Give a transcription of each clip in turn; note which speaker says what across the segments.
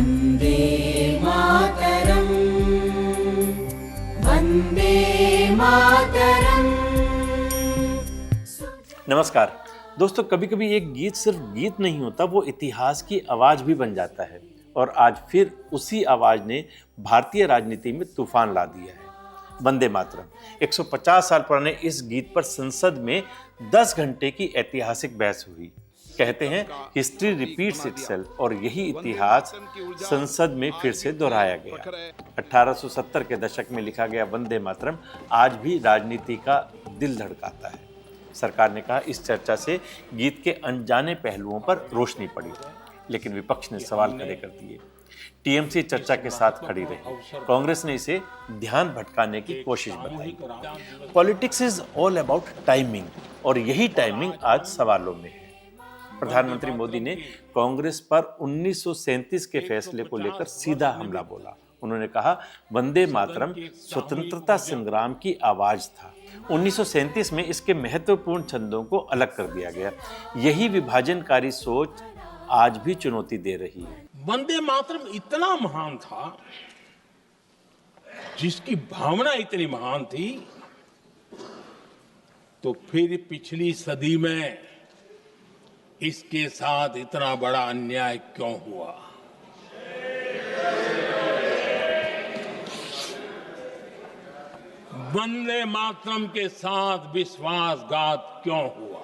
Speaker 1: वन्दे मातरम्, वन्दे मातरम्।
Speaker 2: नमस्कार दोस्तों, कभी कभी एक गीत सिर्फ गीत नहीं होता, वो इतिहास की आवाज भी बन जाता है। और आज फिर उसी आवाज ने भारतीय राजनीति में तूफान ला दिया है। वंदे मातरम 150 साल पुराने इस गीत पर संसद में 10 घंटे की ऐतिहासिक बहस हुई। कहते हैं हिस्ट्री रिपीट्स इटसेल्फ, और यही इतिहास संसद में फिर से दोहराया गया। 1870 के दशक में लिखा गया वंदे मातरम आज भी राजनीति का दिल धड़काता है। सरकार ने कहा इस चर्चा से गीत के अनजाने पहलुओं पर रोशनी पड़ी, लेकिन विपक्ष ने सवाल खड़े कर दिए। टीएमसी चर्चा के साथ खड़ी रही। कांग्रेस ने इसे ध्यान भटकाने की कोशिश बताई। Politics is all about timing, और यही टाइमिंग आज सवालों में है। प्रधानमंत्री मोदी ने कांग्रेस पर 1937 के फैसले को लेकर सीधा हमला बोला। उन्होंने कहा वंदे मातरम स्वतंत्रता संग्राम की आवाज था। 1937 में इसके महत्वपूर्ण छंदों को अलग कर दिया गया। यही विभाजनकारी सोच आज भी चुनौती दे रही है।
Speaker 3: वंदे मातरम इतना महान था, जिसकी भावना इतनी महान थी, तो फिर पिछली सदी में इसके साथ इतना बड़ा अन्याय क्यों हुआ? वंदे मातरम के साथ विश्वासघात क्यों हुआ?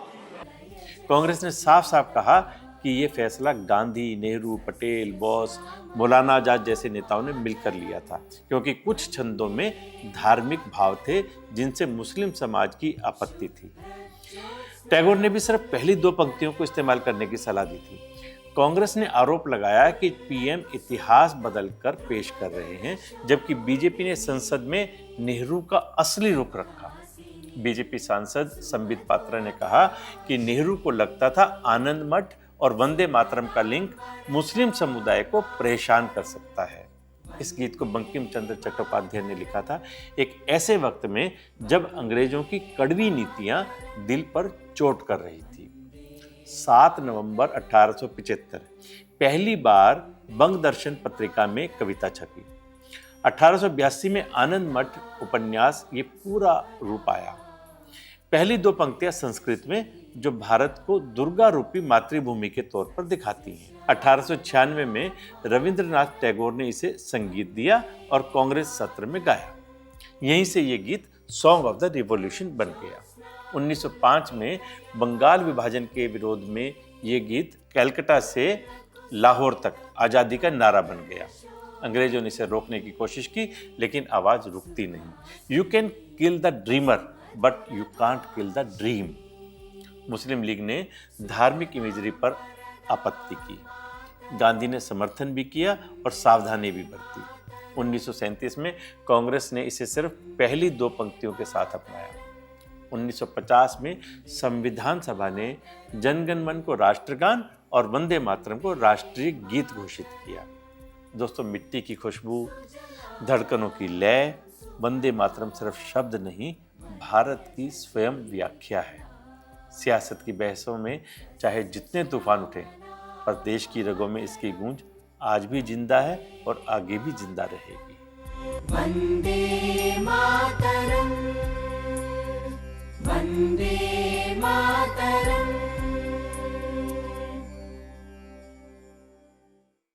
Speaker 2: कांग्रेस ने साफ साफ कहा कि ये फैसला गांधी, नेहरू, पटेल, बोस, मौलाना आजाद जैसे नेताओं ने मिलकर लिया था, क्योंकि कुछ छंदों में धार्मिक भाव थे जिनसे मुस्लिम समाज की आपत्ति थी। टैगोर ने भी सिर्फ पहली 2 पंक्तियों को इस्तेमाल करने की सलाह दी थी। कांग्रेस ने आरोप लगाया कि पीएम इतिहास बदलकर पेश कर रहे हैं, जबकि बीजेपी ने संसद में नेहरू का असली रुख रखा। बीजेपी सांसद संबित पात्रा ने कहा कि नेहरू को लगता था आनंद मठ और वंदे मातरम का लिंक मुस्लिम समुदाय को परेशान कर सकता है। इस गीत को बंकिम चंद्र चट्टोपाध्याय ने लिखा था, एक ऐसे वक्त में जब अंग्रेजों की कड़वी नीतियां दिल पर चोट कर रही थी। 7 नवंबर 1875 पहली बार बंग दर्शन पत्रिका में कविता छपी। 1882 में आनंद मठ उपन्यास ये पूरा रूप आया। पहली 2 पंक्तियां संस्कृत में, जो भारत को दुर्गा रूपी मातृभूमि के तौर पर दिखाती हैं। 1896 में रविंद्रनाथ टैगोर ने इसे संगीत दिया और कांग्रेस सत्र में गाया। यहीं से ये गीत सॉन्ग ऑफ द रिवॉल्यूशन बन गया। 1905 में बंगाल विभाजन के विरोध में ये गीत कलकत्ता से लाहौर तक आज़ादी का नारा बन गया। अंग्रेजों ने इसे रोकने की कोशिश की, लेकिन आवाज़ रुकती नहीं। You can kill the dreamer but you can't kill the dream. Muslim league ने धार्मिक इमेजरी पर आपत्ति की। गांधी ने समर्थन भी किया और सावधानी भी बरती। 1937 में कांग्रेस ने इसे सिर्फ पहली 2 पंक्तियों के साथ अपनाया। 1950 में संविधान सभा ने जनगण मन को राष्ट्रगान और वंदे मातरम को राष्ट्रीय गीत घोषित किया। दोस्तों, मिट्टी की खुशबू, धड़कनों की लय, वंदे मातरम सिर्फ शब्द नहीं, भारत की स्वयं व्याख्या है। सियासत की बहसों में चाहे जितने तूफान उठे, पर देश की रगों में इसकी गूंज आज भी जिंदा है और आगे भी जिंदा रहेगी।
Speaker 1: वन्दे मातरम्, वन्दे मातरम्।